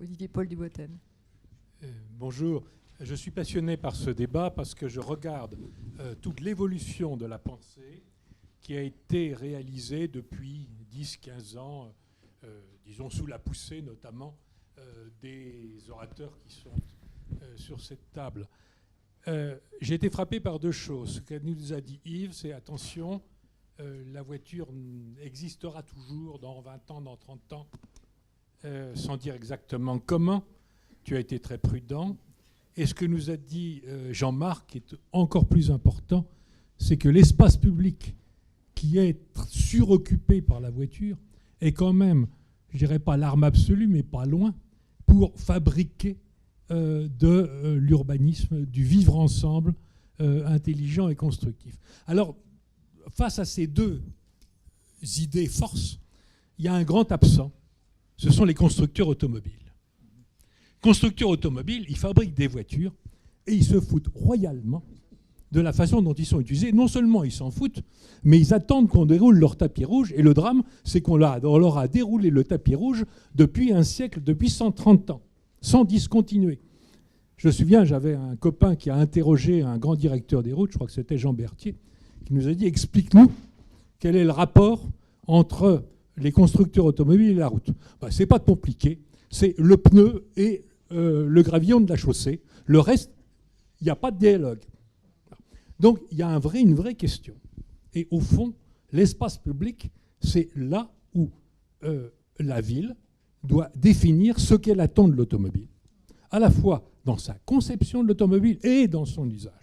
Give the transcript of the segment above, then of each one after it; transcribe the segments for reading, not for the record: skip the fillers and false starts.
Olivier Paul Duboten. Bonjour, je suis passionné par ce débat parce que je regarde toute l'évolution de la pensée qui a été réalisée depuis 10-15 ans, disons sous la poussée notamment des orateurs qui sont sur cette table. J'ai été frappé par deux choses. Ce qu'elle nous a dit Yves, c'est attention, la voiture existera toujours dans 20 ans, dans 30 ans, sans dire exactement comment. Tu as été très prudent. Et ce que nous a dit Jean-Marc, qui est encore plus important, c'est que l'espace public qui est suroccupé par la voiture est quand même, je dirais pas l'arme absolue, mais pas loin, pour fabriquer de l'urbanisme, du vivre ensemble intelligent et constructif. Alors, face à ces deux idées forces, il y a un grand absent. Ce sont les constructeurs automobiles. Constructeurs automobiles, ils fabriquent des voitures et ils se foutent royalement de la façon dont ils sont utilisés. Non seulement ils s'en foutent, mais ils attendent qu'on déroule leur tapis rouge. Et le drame, c'est qu'on leur a déroulé le tapis rouge depuis un siècle, depuis 130 ans, sans discontinuer. Je me souviens, j'avais un copain qui a interrogé un grand directeur des routes, je crois que c'était Jean Berthier, qui nous a dit « Explique-nous quel est le rapport entre les constructeurs automobiles et la route. » Ce n'est pas compliqué, c'est le pneu et le gravillon de la chaussée. Le reste, il n'y a pas de dialogue. Donc, il y a une vraie question. Et au fond, l'espace public, c'est là où la ville doit définir ce qu'elle attend de l'automobile, à la fois dans sa conception de l'automobile et dans son usage.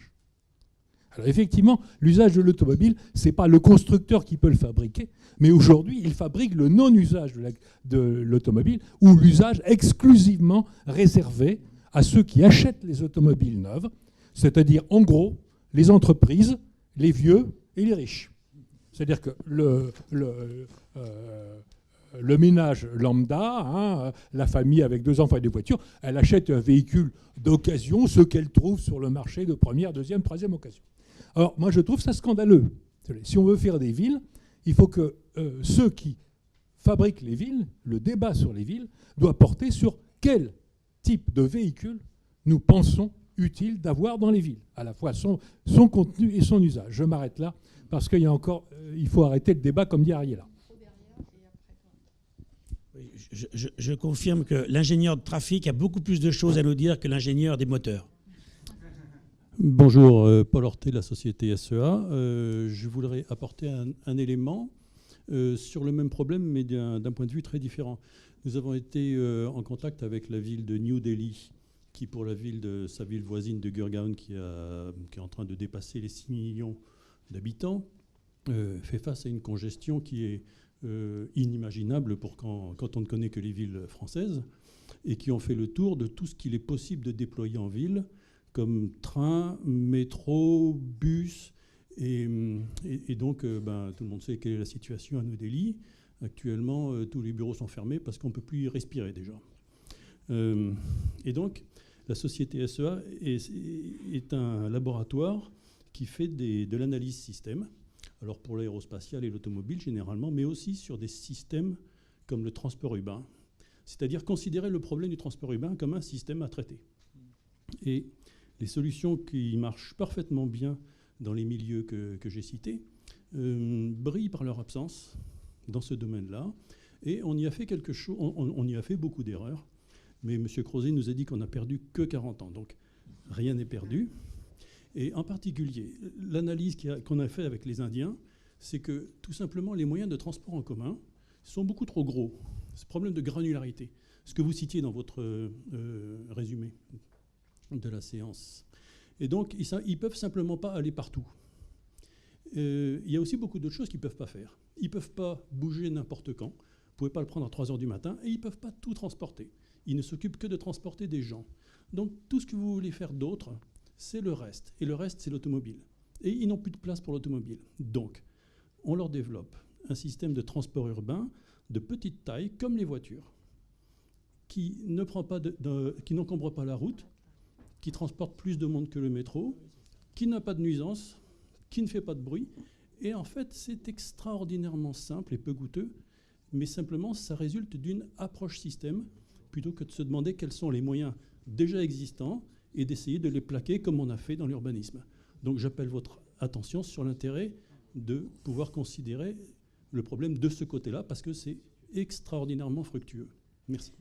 Alors effectivement, l'usage de l'automobile, ce n'est pas le constructeur qui peut le fabriquer, mais aujourd'hui, il fabrique le non-usage de l'automobile ou l'usage exclusivement réservé à ceux qui achètent les automobiles neuves, c'est-à-dire en gros les entreprises, les vieux et les riches. C'est-à-dire que le ménage lambda, la famille avec 2 enfants et des voitures, elle achète un véhicule d'occasion, ce qu'elle trouve sur le marché de première, deuxième, troisième occasion. Alors moi je trouve ça scandaleux. Si on veut faire des villes, il faut que ceux qui fabriquent les villes, le débat sur les villes, doit porter sur quel type de véhicule nous pensons utile d'avoir dans les villes, à la fois son contenu et son usage. Je m'arrête là parce qu'il y a encore, il faut arrêter le débat comme dit Ariella. Je confirme que l'ingénieur de trafic a beaucoup plus de choses à nous dire que l'ingénieur des moteurs. Bonjour, Paul Hortet de la société SEA. Je voudrais apporter un élément sur le même problème, mais d'un point de vue très différent. Nous avons été en contact avec la ville de New Delhi, qui pour la ville de sa ville voisine de Gurgaon, qui est en train de dépasser les 6 millions d'habitants, fait face à une congestion qui est inimaginable pour quand on ne connaît que les villes françaises, et qui ont fait le tour de tout ce qu'il est possible de déployer en ville, comme train, métro, bus. Et donc, tout le monde sait quelle est la situation à New Delhi. Actuellement, tous les bureaux sont fermés parce qu'on ne peut plus y respirer déjà. Et donc, la société SEA est un laboratoire qui fait de l'analyse système. Alors pour l'aérospatial et l'automobile généralement, mais aussi sur des systèmes comme le transport urbain. C'est-à-dire considérer le problème du transport urbain comme un système à traiter. Et les solutions qui marchent parfaitement bien dans les milieux que j'ai cités brillent par leur absence dans ce domaine-là. Et on y a fait quelque chose, on y a fait beaucoup d'erreurs. Mais M. Crozet nous a dit qu'on n'a perdu que 40 ans. Donc rien n'est perdu. Et en particulier, l'analyse qu'on a faite avec les Indiens, c'est que tout simplement les moyens de transport en commun sont beaucoup trop gros. Ce problème de granularité, ce que vous citiez dans votre résumé de la séance. Et donc, ils ne peuvent simplement pas aller partout. Il y a aussi beaucoup d'autres choses qu'ils ne peuvent pas faire. Ils ne peuvent pas bouger n'importe quand. Vous ne pouvez pas le prendre à 3 heures du matin. Et ils ne peuvent pas tout transporter. Ils ne s'occupent que de transporter des gens. Donc, tout ce que vous voulez faire d'autre, c'est le reste. Et le reste, c'est l'automobile. Et ils n'ont plus de place pour l'automobile. Donc, on leur développe un système de transport urbain de petite taille, comme les voitures, qui n'encombre pas la route, qui transporte plus de monde que le métro, qui n'a pas de nuisance, qui ne fait pas de bruit. Et en fait, c'est extraordinairement simple et peu coûteux, mais simplement, ça résulte d'une approche système plutôt que de se demander quels sont les moyens déjà existants et d'essayer de les plaquer comme on a fait dans l'urbanisme. Donc j'appelle votre attention sur l'intérêt de pouvoir considérer le problème de ce côté-là, parce que c'est extraordinairement fructueux. Merci.